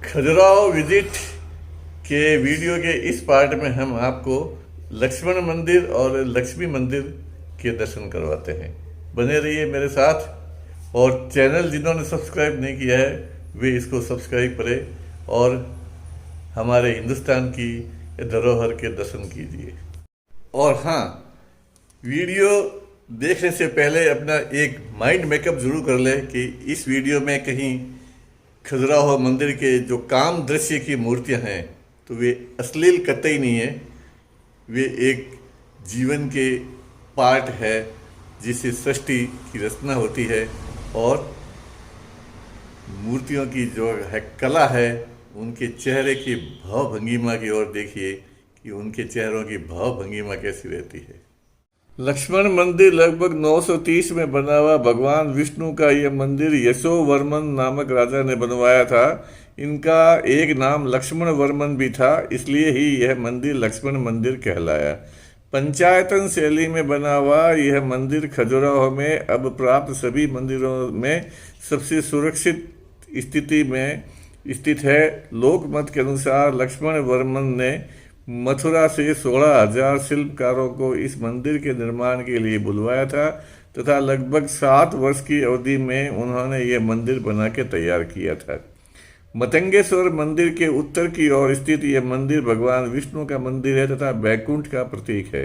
Khajuraho visit के video के इस पार्ट में हम आपको लक्ष्मण मंदिर और लक्ष्मी मंदिर के दर्शन करवाते हैं। बने रहिए मेरे साथ और चैनल जिन्होंने सब्सक्राइब नहीं किया है वे इसको सब्सक्राइब करें और हमारे हिंदुस्तान की धरोहर के दर्शन कीजिए। और हाँ, वीडियो देखने से पहले अपना एक माइंड मेकअप जरूर कर ले कि इस वीडियो में कहीं खजुराहो मंदिर के जो काम दृश्य की मूर्तियां हैं तो वे अश्लील कतई नहीं है, वे एक जीवन के पार्ट है जिससे सृष्टि की रचना होती है। और मूर्तियों की जो है कला है, उनके चेहरे की भाव भंगिमा की ओर देखिए कि उनके चेहरों की भाव भंगिमा कैसी रहती है। लक्ष्मण मंदिर लगभग 930 में बना हुआ भगवान विष्णु का यह मंदिर यशोवर्मन नामक राजा ने बनवाया था। इनका एक नाम लक्ष्मण वर्मन भी था, इसलिए ही यह मंदिर लक्ष्मण मंदिर कहलाया। पंचायतन शैली में बना हुआ यह मंदिर खजुराहो में अब प्राप्त सभी मंदिरों में सबसे सुरक्षित स्थिति में स्थित है। लोक मत के अनुसार लक्ष्मण वर्मन ने मथुरा से 16,000 शिल्पकारों को इस मंदिर के निर्माण के लिए बुलवाया था तथा लगभग 7 वर्ष की अवधि में उन्होंने यह मंदिर बना के तैयार किया था। मतंगेश्वर मंदिर के उत्तर की ओर स्थित यह मंदिर भगवान विष्णु का मंदिर है तथा बैकुंठ का प्रतीक है।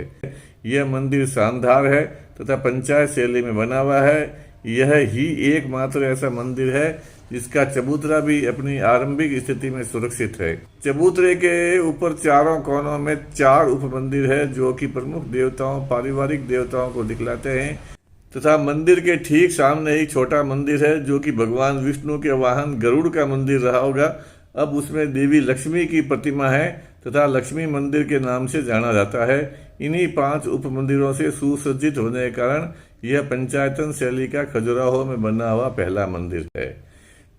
यह मंदिर शानदार है तथा पंचायत शैली में बना हुआ है। यह ही एकमात्र ऐसा मंदिर है जिसका चबूतरा भी अपनी आरंभिक स्थिति में सुरक्षित है। चबूतरे के ऊपर चारों कोनों में 4 उप मंदिर है जो कि प्रमुख देवताओं, पारिवारिक देवताओं को दिखलाते हैं तथा मंदिर के ठीक सामने ही छोटा मंदिर है जो कि भगवान विष्णु के वाहन गरुड़ का मंदिर रहा होगा। अब उसमें देवी लक्ष्मी की प्रतिमा है तथा लक्ष्मी मंदिर के नाम से जाना जाता है। इन्हीं 5 उप मंदिरों से सुसज्जित होने के कारण यह पंचायतन शैली का खजुराहो में बना हुआ पहला मंदिर है।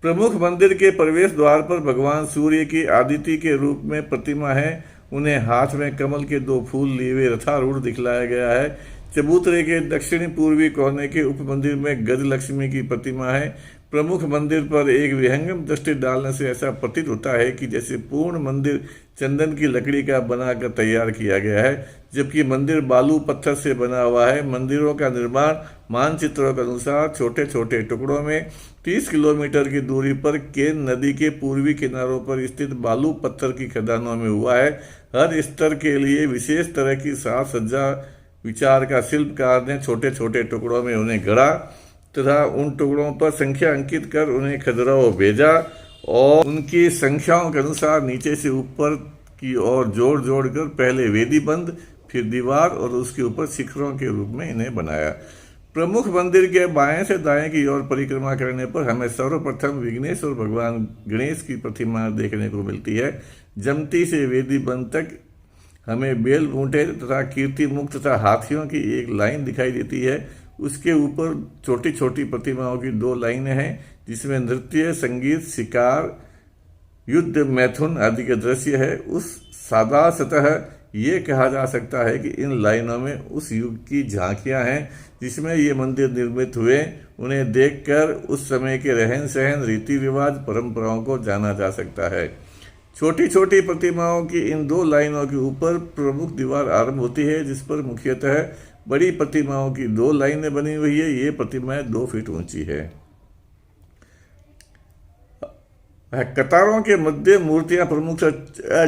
प्रमुख मंदिर के प्रवेश द्वार पर भगवान सूर्य की आदिति के रूप में प्रतिमा है। उन्हें हाथ में कमल के 2 फूल लिए हुए रथारूढ़ दिखलाया गया है। चबूतरे के दक्षिणी पूर्वी कोने के उप मंदिर में गज लक्ष्मी की प्रतिमा है। प्रमुख मंदिर पर एक विहंगम दृष्टि डालने से ऐसा प्रतीत होता है कि जैसे पूर्ण मंदिर चंदन की लकड़ी का बनाकर तैयार किया गया है, जबकि मंदिर बालू पत्थर से बना हुआ है। मंदिरों का निर्माण मानचित्रों के अनुसार छोटे छोटे टुकड़ों में 30 किलोमीटर की दूरी पर केन नदी के पूर्वी किनारों पर स्थित बालू पत्थर की खदानों में हुआ है। हर स्तर के लिए विशेष तरह की साज सज्जा विचार का शिल्पकार ने छोटे छोटे टुकड़ों में उन्हें गढ़ा तथा उन टुकड़ों पर संख्या अंकित कर उन्हें खजुराहो भेजा और उनकी संख्याओं के अनुसार नीचे से ऊपर की ओर जोड़ जोड़ कर पहले वेदी बंद, फिर दीवार और उसके ऊपर शिखरों के रूप में इन्हें बनाया। प्रमुख मंदिर के बाएं से दाएं की ओर परिक्रमा करने पर हमें सर्वप्रथम विघ्नेश्वर भगवान गणेश की प्रतिमा देखने को मिलती है। जमती से वेदी बंद तक हमें बेल बूटे तथा कीर्ति मुक्त तथा हाथियों की एक लाइन दिखाई देती है। उसके ऊपर छोटी छोटी प्रतिमाओं की 2 लाइनें हैं जिसमें नृत्य, संगीत, शिकार, युद्ध, मैथुन आदि के दृश्य है। उस सादा सतह ये कहा जा सकता है कि इन लाइनों में उस युग की झांकियां हैं जिसमें ये मंदिर निर्मित हुए। उन्हें देखकर उस समय के रहन सहन, रीति रिवाज, परंपराओं को जाना जा सकता है। छोटी छोटी प्रतिमाओं की इन 2 लाइनों के ऊपर प्रमुख दीवार आरंभ होती है जिस पर मुख्यतः बड़ी प्रतिमाओं की 2 लाइनें बनी हुई है। ये प्रतिमाएं 2 फीट ऊंची है। कतारों के मध्य मूर्तियां प्रमुख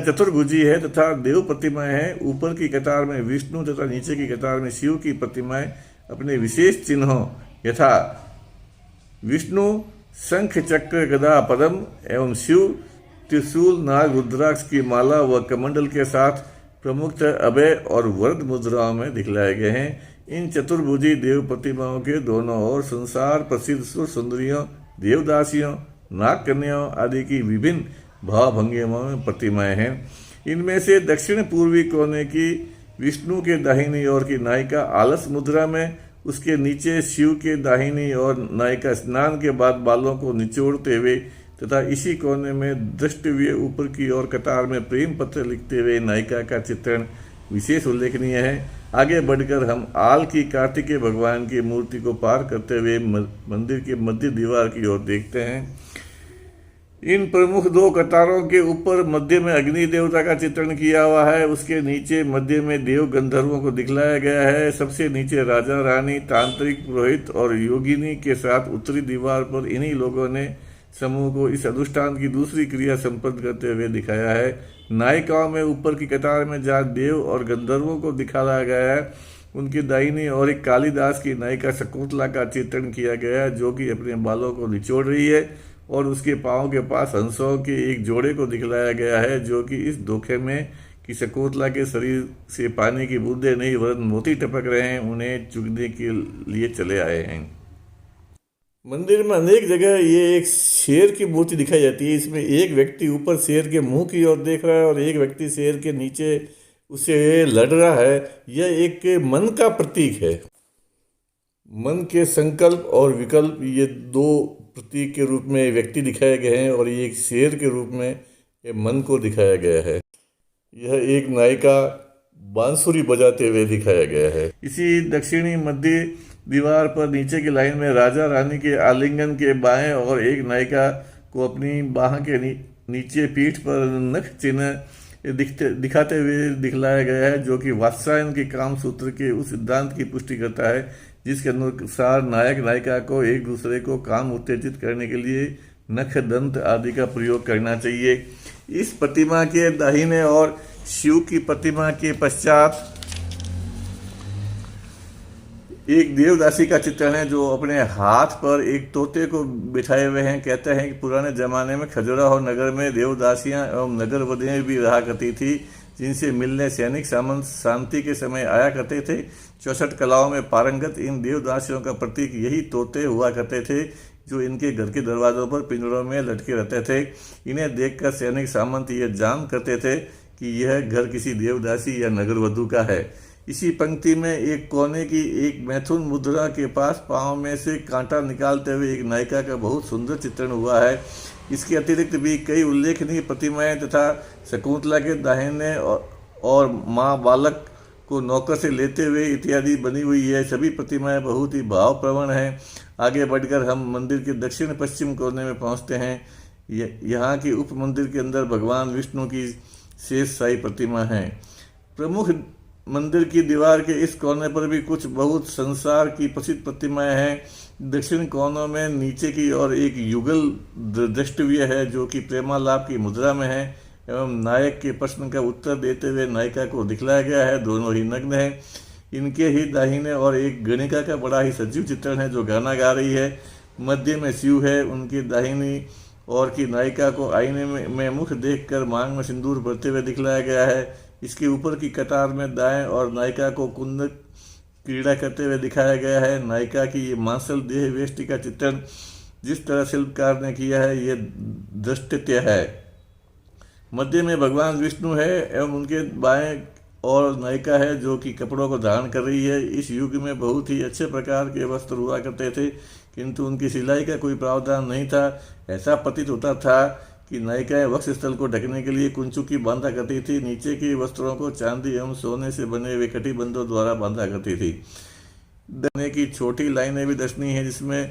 चतुर्भुजी है तथा देव प्रतिमाएं हैं। ऊपर की कतार में विष्णु तथा नीचे की कतार में शिव की प्रतिमाएं अपने विशेष चिन्हों यथा विष्णु शंख चक्र गदा पद्म एवं शिव त्रिशूल नाग रुद्राक्ष की माला व कमंडल के साथ प्रमुखतः अभय और वरद मुद्राओं में दिखलाए गए हैं। इन चतुर्भुजी देव प्रतिमाओं के दोनों ओर संसार प्रसिद्ध सुर सुंदरियों, देवदासियों, नाग कन्याओं आदि की विभिन्न भाव भंगिमाओं में प्रतिमाएं हैं। इनमें से दक्षिण पूर्वी कोने की विष्णु के दाहिनी ओर की नायिका आलस मुद्रा में, उसके नीचे शिव के दाहिनी ओर नायिका स्नान के बाद बालों को निचोड़ते हुए तथा इसी कोने में दृष्टव्य ऊपर की ओर कतार में प्रेम पत्र लिखते हुए नायिका का चित्रण विशेष उल्लेखनीय है। आगे बढ़कर हम आल की कार्तिकेय भगवान की मूर्ति को पार करते हुए मंदिर के मध्य दीवार की ओर देखते हैं। इन प्रमुख दो कतारों के ऊपर मध्य में अग्नि देवता का चित्रण किया हुआ है। उसके नीचे मध्य में देव गंधर्वों को दिखलाया गया है। सबसे नीचे राजा रानी, तांत्रिक, पुरोहित और योगिनी के साथ उत्तरी दीवार पर इन्हीं लोगों ने समूह को इस अनुष्ठान की दूसरी क्रिया संपन्न करते हुए दिखाया है। नायिकाओं में ऊपर की कतार में जहाँ देव और गंधर्वों को दिखाया गया है, उनकी दाहिनी और एक कालिदास की नायिका शकुंतला का चित्रण किया गया है, जो कि अपने बालों को निचोड़ रही है और उसके पाँव के पास हंसों के एक जोड़े को दिखलाया गया है, जो कि इस धोखे में कि शकुंतला के शरीर से पानी की बूंदे नहीं वरन मोती टपक रहे हैं, उन्हें चुगने के लिए चले आए हैं। मंदिर में अनेक जगह ये एक शेर की मूर्ति दिखाई जाती है। इसमें एक व्यक्ति ऊपर शेर के मुंह की ओर देख रहा है और एक व्यक्ति शेर के नीचे उसे लड़ रहा है। यह एक मन का प्रतीक है। मन के संकल्प और विकल्प, ये दो प्रतीक के रूप में व्यक्ति दिखाए गए हैं और ये एक शेर के रूप में ये मन को दिखाया गया है। यह एक नायिका बांसुरी बजाते हुए दिखाया गया है। इसी दक्षिणी मध्य दीवार पर नीचे की लाइन में राजा रानी के आलिंगन के बाएं और एक नायिका को अपनी बाह के नीचे पीठ पर नख चिन्ह दिखाते हुए दिखलाया गया है, जो कि वात्सायन के काम सूत्र के उस सिद्धांत की पुष्टि करता है जिसके अनुसार नायक नायिका को एक दूसरे को काम उत्तेजित करने के लिए नख, दंत आदि का प्रयोग करना चाहिए। इस प्रतिमा के दाहिने और शिव की प्रतिमा के पश्चात एक देवदासी का चित्रण है, जो अपने हाथ पर एक तोते को बिठाए हुए हैं। कहते हैं कि पुराने जमाने में खजुराहो नगर में देवदासियां एवं नगर वधुएं भी रहा करती थी, जिनसे मिलने सैनिक सामंत शांति के समय आया करते थे। 64 कलाओं में पारंगत इन देवदासियों का प्रतीक यही तोते हुआ करते थे, जो इनके घर के दरवाजों पर पिंजरों में लटके रहते थे। इन्हें देखकर सैनिक सामंत ये जान करते थे कि यह घर किसी देवदासी या नगर वधु का है। इसी पंक्ति में एक कोने की एक मैथुन मुद्रा के पास पांव में से कांटा निकालते हुए एक नायिका का बहुत सुंदर चित्रण हुआ है। इसके अतिरिक्त भी कई उल्लेखनीय प्रतिमाएं तथा शकुंतला के दाहिने और माँ बालक को नौकर से लेते हुए इत्यादि बनी हुई है। सभी प्रतिमाएं बहुत ही भावप्रवण हैं। आगे बढ़कर हम मंदिर के दक्षिण पश्चिम कोने में पहुंचते हैं। यहाँ की उप मंदिर के अंदर भगवान विष्णु की शेष शाही प्रतिमा है। प्रमुख मंदिर की दीवार के इस कोने पर भी कुछ बहुत संसार की प्रसिद्ध प्रतिमाएं हैं। दक्षिण कोनों में नीचे की ओर एक युगल द्रष्टव्य है, जो कि प्रेमालाप की मुद्रा में है एवं नायक के प्रश्न का उत्तर देते हुए नायिका को दिखलाया गया है। दोनों ही नग्न हैं। इनके ही दाहिने और एक गणिका का बड़ा ही सजीव चित्रण है, जो गाना गा रही है। मध्य में शिव है। उनकी दाहिनी और की नायिका को आईने में मुख देखकर मांग में सिंदूर भरते हुए दिखलाया गया है। इसके ऊपर की कतार में दाएं और नायिका को कुंद क्रीड़ा करते हुए दिखाया गया है। नायिका की ये मांसल देह वेष्टि का चित्रण जिस तरह शिल्पकार ने किया है, ये दृष्टित्य है। मध्य में भगवान विष्णु है एवं उनके बाएं और नायिका है, जो कि कपड़ों को धारण कर रही है। इस युग में बहुत ही अच्छे प्रकार के वस्त्र हुआ करते थे, किंतु उनकी सिलाई का कोई प्रावधान नहीं था। ऐसा प्रतीत होता था कि नायिकाएं वक्ष स्थल को ढकने के लिए कुंचुकी बांधा करती थी। नीचे के वस्त्रों को चांदी एवं सोने से बने हुए कटिबंधों द्वारा बांधा करती थी। दने की छोटी लाइनें भी दर्शनीय हैं, जिसमें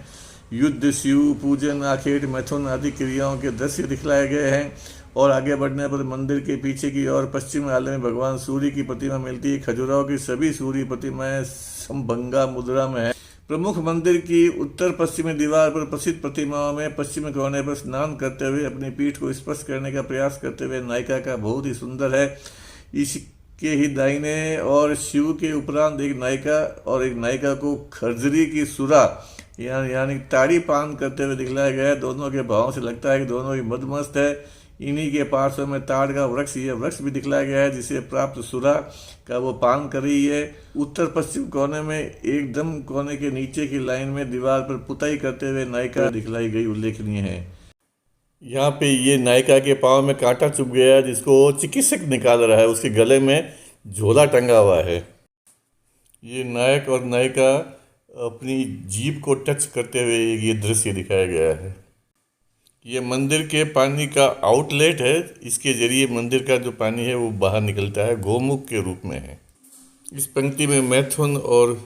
युद्ध, शिव पूजन, आखेट, मैथुन आदि क्रियाओं के दृश्य दिखलाए गए हैं। और आगे बढ़ने पर मंदिर के पीछे की ओर पश्चिम आले में भगवान सूर्य की प्रतिमा मिलती है। खजुराहो की सभी सूर्य प्रतिमाएं समभंगा मुद्रा में है। प्रमुख मंदिर की उत्तर पश्चिमी दीवार पर प्रसिद्ध प्रतिमाओं में पश्चिमी कोने पर स्नान करते हुए अपनी पीठ को स्पर्श करने का प्रयास करते हुए नायिका का बहुत ही सुंदर है। इसके ही दाहिने और शिव के उपरांत एक नायिका और एक नायिका को खरजरी की सुरा यानी ताड़ी पान करते हुए दिखलाया गया है। दोनों के भावों से लगता है कि दोनों ही मदमस्त है। इन्हीं के पार्श्व में ताड़ का वृक्ष, यह वृक्ष भी दिखलाया गया है, जिसे प्राप्त सुरा का वो पान कर रही है। उत्तर पश्चिम कोने में एकदम कोने के नीचे की लाइन में दीवार पर पुताई करते हुए नायिका दिखलाई गई उल्लेखनीय है। यहाँ पे ये नायिका के पाँव में कांटा चुभ गया है, जिसको चिकित्सक निकाल रहा है। उसके गले में झोला टंगा हुआ है। ये नायक और नायिका अपनी जीभ को टच करते हुए ये दृश्य दिखाया गया है। ये मंदिर के पानी का आउटलेट है। इसके जरिए मंदिर का जो पानी है वो बाहर निकलता है, गोमुख के रूप में है। इस पंक्ति में मैथुन और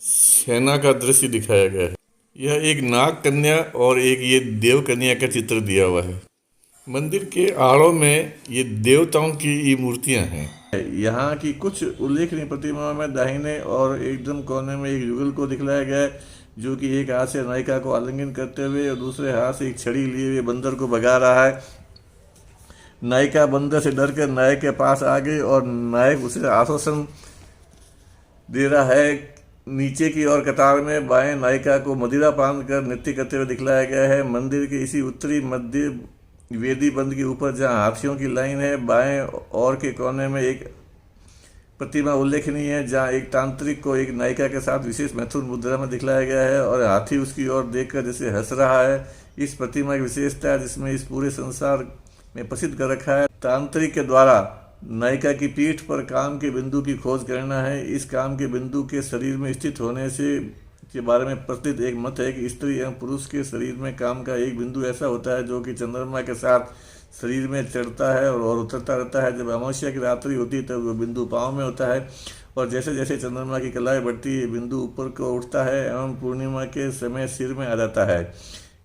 सेना का दृश्य दिखाया गया है। यह एक नाग कन्या और एक ये देव कन्या का चित्र दिया हुआ है। मंदिर के आड़ों में ये देवताओं की ये मूर्तियां हैं। यहाँ की कुछ उल्लेखनीय प्रतिमाओं में दाहिने और एकदम कोने में एक युगल को दिखलाया गया है, जो कि एक हाथ से नायिका को आलिंगन करते हुए और दूसरे हाथ से एक छड़ी लिए हुए बंदर को भगा रहा है। नायिका बंदर से डर कर नायक के पास आ गई और नायक उसे आश्वासन दे रहा है। नीचे की ओर कतार में बाएं नायिका को मदिरा पान कर नृत्य करते हुए दिखलाया गया है। मंदिर के इसी उत्तरी मध्य वेदी बंद के ऊपर जहां हाथियों की लाइन है, बाएं और के कोने में एक प्रतिमा उल्लेखनीय है, जहां एक तांत्रिक को एक नायिका के साथ विशेष मैथुन मुद्रा में दिखलाया गया है और हाथी उसकी ओर देखकर जैसे हंस रहा है। इस प्रतिमा की विशेषता है जिसमें इस पूरे संसार में प्रसिद्ध कर रखा है। तांत्रिक के द्वारा नायिका की पीठ पर काम के बिंदु की खोज करना है। इस काम के बिंदु के शरीर में स्थित होने से के बारे में प्रचलित एक मत है कि स्त्री एवं पुरुष के शरीर में काम का एक बिंदु ऐसा होता है जो कि चंद्रमा के साथ शरीर में चढ़ता है और उतरता रहता है। जब अमावस्या की रात्रि होती है तब वो बिंदु पाँव में होता है और जैसे जैसे चंद्रमा की कलाई बढ़ती है बिंदु ऊपर को उठता है एवं पूर्णिमा के समय सिर में आ जाता है।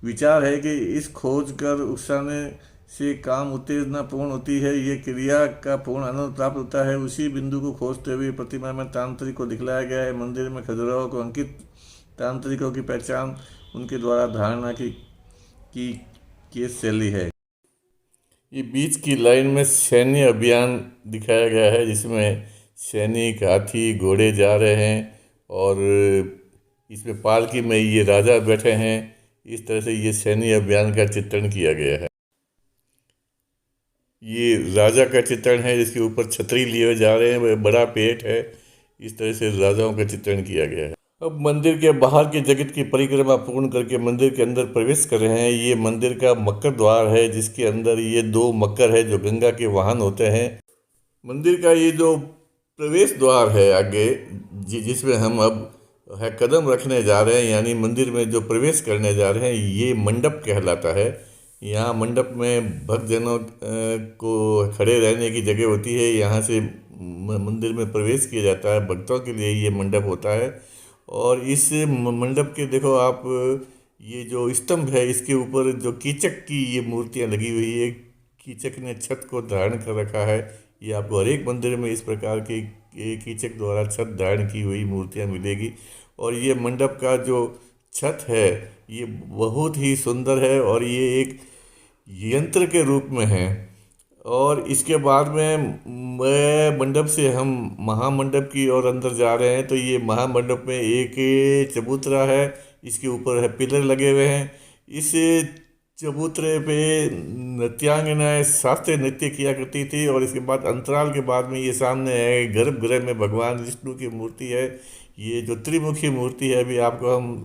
विचार है कि इस खोज कर उकसाने से काम उत्तेजना पूर्ण होती है, ये क्रिया का पूर्ण आनंद प्राप्त होता है। उसी बिंदु को खोजते हुए प्रतिमा में तांत्रिक को दिखलाया गया है। मंदिर में खजुराहो को अंकित तांत्रिकों की पहचान उनके द्वारा धारणा की शैली है। ये बीच की लाइन में सैन्य अभियान दिखाया गया है, जिसमें सैनिक हाथी घोड़े जा रहे हैं और इसमें पालकी में ये राजा बैठे हैं। इस तरह से ये सैन्य अभियान का चित्रण किया गया है। ये राजा का चित्रण है जिसके ऊपर छतरी लिए हुए जा रहे हैं, वह बड़ा पेट है। इस तरह से राजाओं का चित्रण किया गया है। अब मंदिर के बाहर के जगत की परिक्रमा पूर्ण करके मंदिर के अंदर प्रवेश कर रहे हैं। ये मंदिर का मकर द्वार है, जिसके अंदर ये दो मकर है जो गंगा के वाहन होते हैं। मंदिर का ये जो प्रवेश द्वार है आगे जिसमें हम अब है कदम रखने जा रहे हैं, यानी मंदिर में जो प्रवेश करने जा रहे हैं, ये मंडप कहलाता है। यहाँ मंडप में भक्तजनों को खड़े रहने की जगह होती है। यहाँ से मंदिर में प्रवेश किया जाता है, भक्तों के लिए ये मंडप होता है। और इस मंडप के देखो आप, ये जो स्तंभ है इसके ऊपर जो कीचक की ये मूर्तियाँ लगी हुई है। कीचक ने छत को धारण कर रखा है। ये आपको हर एक मंदिर में इस प्रकार की कीचक द्वारा छत धारण की हुई मूर्तियाँ मिलेगी। और ये मंडप का जो छत है ये बहुत ही सुंदर है और ये एक यंत्र के रूप में है। और इसके बाद में मंडप से हम महामंडप की ओर अंदर जा रहे हैं, तो ये महामंडप में एक चबूतरा है, इसके ऊपर है पिलर लगे हुए हैं। इस चबूतरे पे नृत्यांगनाएं शास्त्रीय नृत्य किया करती थी। और इसके बाद अंतराल के बाद में ये सामने है गर्भगृह में भगवान विष्णु की मूर्ति है। ये जो त्रिमुखी मूर्ति है अभी आपको हम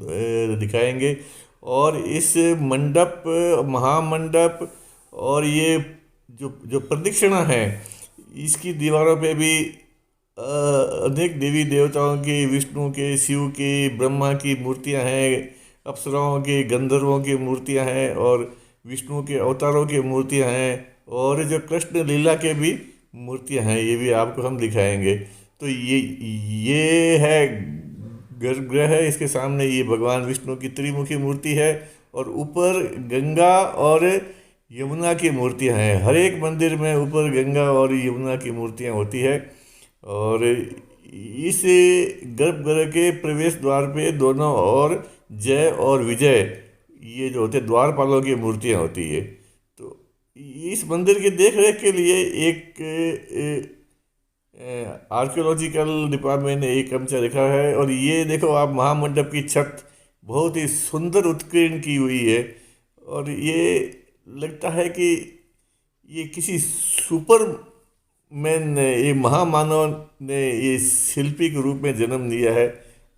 दिखाएंगे। और इस मंडप महामंडप और ये जो जो प्रदक्षिणा है इसकी दीवारों पे भी अनेक देवी देवताओं की, विष्णु के, शिव की, ब्रह्मा की मूर्तियां हैं, अप्सराओं की, गंधर्वों की मूर्तियां हैं और विष्णु के अवतारों की मूर्तियां हैं और जो कृष्ण लीला के भी मूर्तियां हैं, ये भी आपको हम दिखाएंगे। तो ये है गर्भगृह है, इसके सामने ये भगवान विष्णु की त्रिमुखी मूर्ति है और ऊपर गंगा और यमुना की मूर्तियां हैं। हर एक मंदिर में ऊपर गंगा और यमुना की मूर्तियां होती है। और इस गर्भगृह के प्रवेश द्वार पे दोनों ओर जय और विजय ये जो होते द्वारपालों की मूर्तियां होती है। तो इस मंदिर की देख रेख के लिए एक आर्कियोलॉजिकल डिपार्टमेंट ने एक कर्मचारी रखा है। और ये देखो आप, महामंडप की छत बहुत ही सुंदर उत्कीर्ण की हुई है और ये लगता है कि ये किसी सुपर मैन ने, ये महामानव ने ये शिल्पी के रूप में जन्म लिया है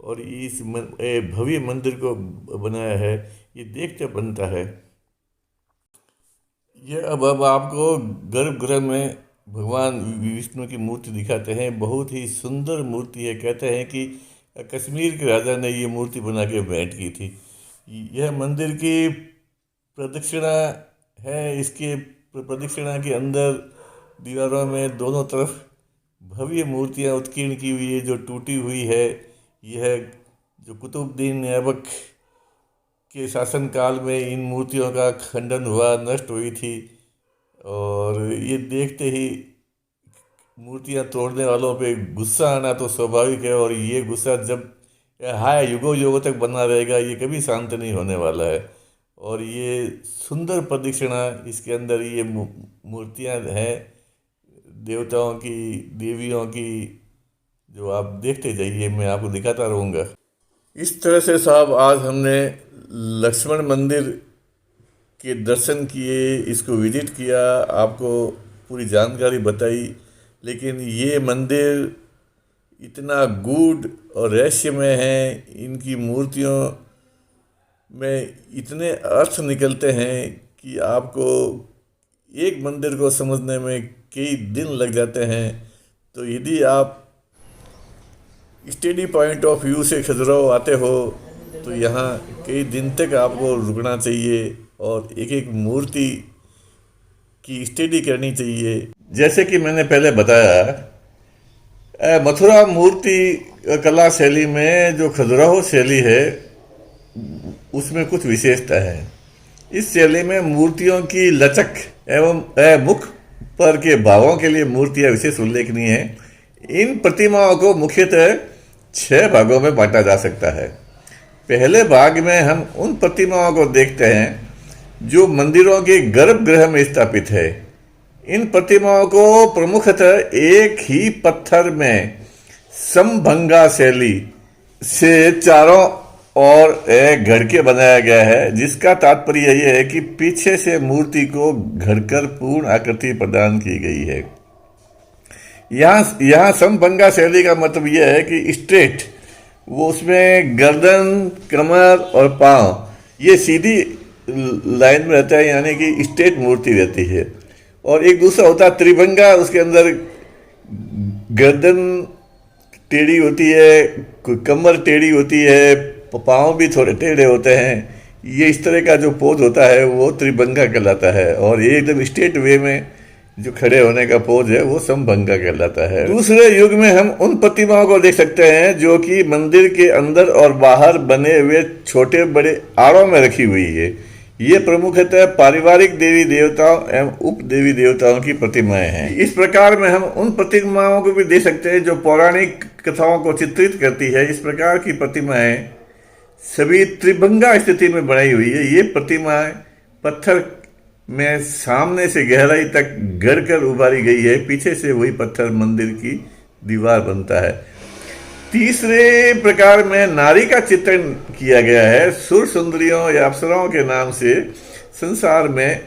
और इस भव्य मंदिर को बनाया है। ये देखते बनता है। ये अब आपको गर्भगृह में भगवान विष्णु की मूर्ति दिखाते हैं। बहुत ही सुंदर मूर्ति है। कहते हैं कि कश्मीर के राजा ने ये मूर्ति बना के भेंट की थी। यह मंदिर की प्रदक्षिणा है। इसके प्रदक्षिणा के अंदर दीवारों में दोनों तरफ भव्य मूर्तियां उत्कीर्ण की हुई है जो टूटी हुई है। यह जो कुतुबुद्दीन ऐबक के शासनकाल में इन मूर्तियों का खंडन हुआ, नष्ट हुई थी। और ये देखते ही मूर्तियां तोड़ने वालों पे गुस्सा आना तो स्वाभाविक है, और ये गुस्सा जब हाय युगों युगों तक बना रहेगा, ये कभी शांत नहीं होने वाला है। और ये सुंदर प्रदक्षिणा, इसके अंदर ये मूर्तियां हैं देवताओं की, देवियों की, जो आप देखते जाइए, मैं आपको दिखाता रहूँगा। इस तरह से साहब आज हमने लक्ष्मण मंदिर के दर्शन किए, इसको विजिट किया, आपको पूरी जानकारी बताई। लेकिन ये मंदिर इतना गूढ़ और रहस्यमय है, इनकी मूर्तियों में इतने अर्थ निकलते हैं कि आपको एक मंदिर को समझने में कई दिन लग जाते हैं। तो यदि आप स्टडी पॉइंट ऑफ व्यू से खजुराहो आते हो तो यहाँ कई दिन तक आपको रुकना चाहिए और एक एक मूर्ति की स्टडी करनी चाहिए। जैसे कि मैंने पहले बताया, मथुरा मूर्ति कला शैली में जो खजुराहो शैली है उसमें कुछ विशेषता है। इस शैली में मूर्तियों की लचक एवं मुख पर के भावों के लिए मूर्तियां विशेष उल्लेखनीय हैं। इन प्रतिमाओं को मुख्यतः 6 भागों में बांटा जा सकता है। पहले भाग में हम उन प्रतिमाओं को देखते हैं जो मंदिरों के गर्भगृह में स्थापित है। इन प्रतिमाओं को प्रमुखतः एक ही पत्थर में समभंगा शैली से चारों ओर घर के बनाया गया है, जिसका तात्पर्य यह है कि पीछे से मूर्ति को घड़कर पूर्ण आकृति प्रदान की गई है। यहाँ समभंगा शैली का मतलब यह है कि स्ट्रेट, वो उसमें गर्दन, कमर और पांव ये सीधी लाइन में रहता है, यानी कि स्ट्रेट मूर्ति रहती है। और एक दूसरा होता है त्रिभंगा, उसके अंदर गर्दन टेढ़ी होती है, कमर टेढ़ी होती है, पाँव भी थोड़े टेढ़े होते हैं। ये इस तरह का जो पोज होता है वो त्रिभंगा कहलाता है। और ये एकदम स्ट्रेट वे में जो खड़े होने का पोज है वो समभंगा कहलाता है। दूसरे युग में हम उन प्रतिमाओं को देख सकते हैं जो कि मंदिर के अंदर और बाहर बने हुए छोटे बड़े आड़ों में रखी हुई है। ये प्रमुखतः पारिवारिक देवी देवताओं एवं उप देवी देवताओं की प्रतिमाएं हैं। इस प्रकार में हम उन प्रतिमाओं को भी देख सकते हैं जो पौराणिक कथाओं को चित्रित करती है। इस प्रकार की प्रतिमाएं सभी त्रिभंगा स्थिति में बनाई हुई है। ये प्रतिमाएं पत्थर में सामने से गहराई तक गड़ कर उभारी गई है, पीछे से वही पत्थर मंदिर की दीवार बनता है। तीसरे प्रकार में नारी का चित्रण किया गया है। सुर सुंदरियों या अप्सराओं के नाम से संसार में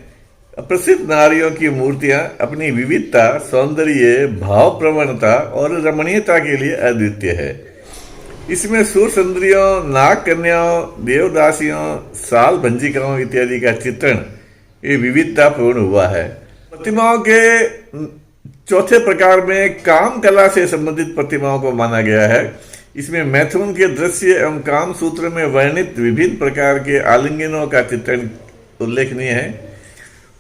प्रसिद्ध नारियों की मूर्तियां अपनी विविधता, सौंदर्य, भाव प्रवणता और रमणीयता के लिए अद्वितीय है। इसमें सुर सुंदरियों, नाग कन्याओं, देवदासियों, साल भंजिकाओं इत्यादि का चित्रण ये विविधतापूर्ण हुआ है। प्रतिमाओं के चौथे प्रकार में काम कला से संबंधित प्रतिमाओं को माना गया है। इसमें मैथुन के दृश्य एवं काम सूत्र में वर्णित विभिन्न प्रकार के आलिंगनों का चित्रण उल्लेखनीय है।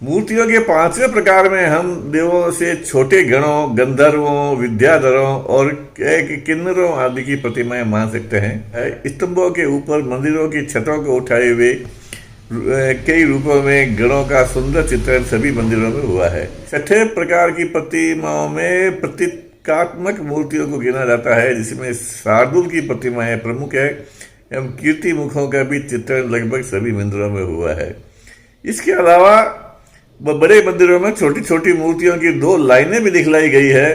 मूर्तियों के 5वें प्रकार में हम देवों से छोटे गणों, गंधर्वों, विद्याधरों और किन्नरों आदि की प्रतिमाएं मान सकते हैं। स्तंभों के ऊपर मंदिरों की छतों को उठाए हुए कई रूपों में गणों का सुंदर चित्रण सभी मंदिरों में हुआ है। छठे प्रकार की प्रतिमाओं में प्रतीकात्मक मूर्तियों को गिना जाता है, जिसमें शार्दुल की प्रतिमाएं प्रमुख है एवं कीर्ति मुखों का भी चित्रण लगभग सभी मंदिरों में हुआ है। इसके अलावा बड़े मंदिरों में छोटी छोटी मूर्तियों की 2 लाइनें भी दिखलाई गई है।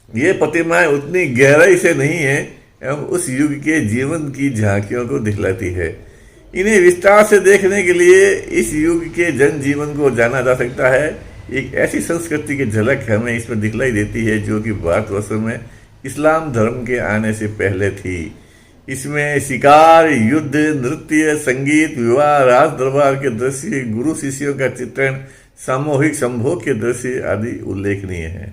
ये प्रतिमाएं उतनी गहराई से नहीं है एवं उस युग के जीवन की झांकियों को दिखलाती है। इन्हें विस्तार से देखने के लिए इस युग के जनजीवन को जाना जा सकता है। एक ऐसी संस्कृति की झलक हमें इसमें दिखलाई देती है जो कि भारतवर्ष में इस्लाम धर्म के आने से पहले थी। इसमें शिकार, युद्ध, नृत्य, संगीत, विवाह, राज दरबार के दृश्य, गुरु शिष्यों का चित्रण, सामूहिक संभोग के दृश्य आदि उल्लेखनीय हैं।